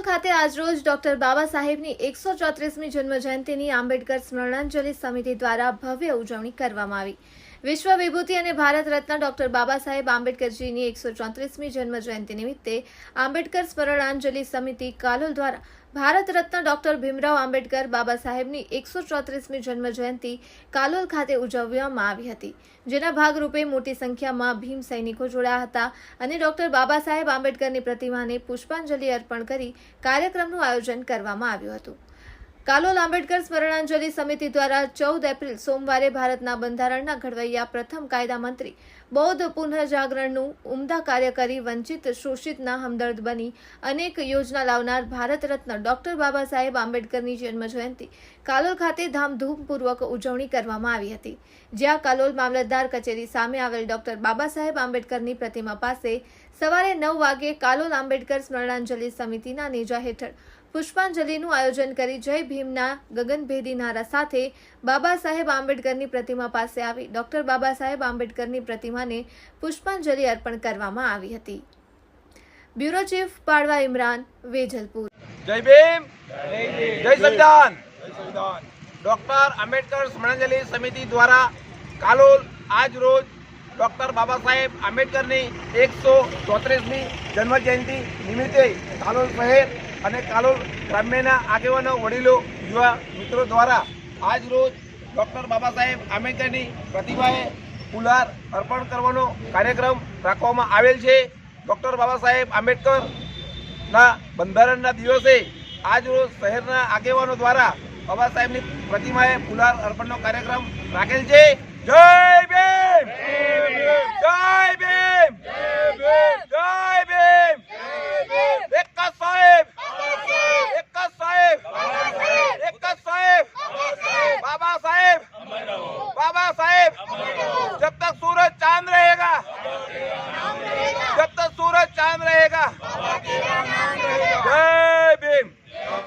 કાલોલ ખાતે આજરોજ ડોક્ટર બાબા સાહેબની 134મી જન્મજયંતિની આંબેડકર સ્મરણાંજલિ સમિતિ દ્વારા ભવ્ય ઉજવણી કરવામાં આવી। વિશ્વ વિભૂતિ અને ભારત રત્ન ડોક્ટર બાબા સાહેબ આંબેડકરજીની 134મી જન્મજયંતિ નિમિત્તે આંબેડકર સ્મરણાંજલિ સમિતિ કાલોલ દ્વારા ભારત રત્ન ડોક્ટર ભીમરાવ આંબેડકર બાબા સાહેબની 134મી જન્મજયંતિ કાલોલ ખાતે ઉજવવામાં આવી હતી, જેના ભાગરૂપે મોટી સંખ્યામાં ભીમ સૈનિકો જોડાયા હતા અને ડોક્ટર બાબા સાહેબ આંબેડકરની પ્રતિમાને પુષ્પાંજલિ અર્પણ કરી કાર્યક્રમનું આયોજન કરવામાં આવ્યું હતું। કાલોલ આંબેડકર સ્મરણાંજલિ સમિતિ દ્વારા 14 એપ્રિલ સોમવારે ભારતના બંધારણના ઘડવૈયા પ્રથમ કાયદા મંત્રી બૌદ્ધ પુનઃજાગરણનું ઉમદા કાર્ય કરી વંચિત શોષિતના હમદર્દ બની અનેક યોજના લાવનાર ભારત રત્ન ડોક્ટર બાબા સાહેબ આંબેડકરની જન્મજયંતિ કાલોલ ખાતે ધામધૂમપૂર્વક ઉજવણી કરવામાં આવી હતી, જ્યાં કાલોલ મામલતદાર કચેરી સામે આવેલ ડોક્ટર બાબા સાહેબ આંબેડકરની પ્રતિમા પાસે સવારે 9 વાગે કાલોલ આંબેડકર સ્મરણાંજલિ સમિતિના નેજા હેઠળ પુષ્પાંજલિનું આયોજન કરી જય ભીમના ગગનભેદી નારા સાથે બાબા સાહેબ આંબેડકરની પ્રતિમા પાસે આવી ડોક્ટર બાબા સાહેબ આંબેડકરની પ્રતિમાને પુષ્પાંજલિ અર્પણ કરવામાં આવી હતી। બ્યુરો ચીફ પાડવા ઇમરાન, વેજલપુર। જય ભીમ, જય સંવિધાન। ડોક્ટર આંબેડકર સ્મરણાંજલિ સમિતિ દ્વારા કાલોલ આજ રોજ ડોક્ટર બાબા સાહેબ આંબેડકરની 134મી જન્મજયંતિ નિમિત્તે કાલોલ શહેર અને કાલોલ ગ્રામ્યના આગેવાનો, વડીલો, યુવા મિત્રો દ્વારા આજ રોજ ડોક્ટર બાબા સાહેબ આંબેડકરની પ્રતિમાએ ફુલહાર અર્પણ કરવાનો કાર્યક્રમ રાખવામાં આવેલ છે। ડોક્ટર બાબા સાહેબ આંબેડકરના બંધારણના દિવસે આજ રોજ શહેરના આગેવાનો દ્વારા બાબા સાહેબની પ્રતિમાએ ફુલહાર અર્પણનો કાર્યક્રમ રાખેલ છે। જય ભીમ, જય ભીમ, જય ભીમ, એક જ સાહેબ, એક જ સાહેબ, એક જ સાહેબ, બાબા સાહેબ, બાબા સાહેબ, जब तक सूरज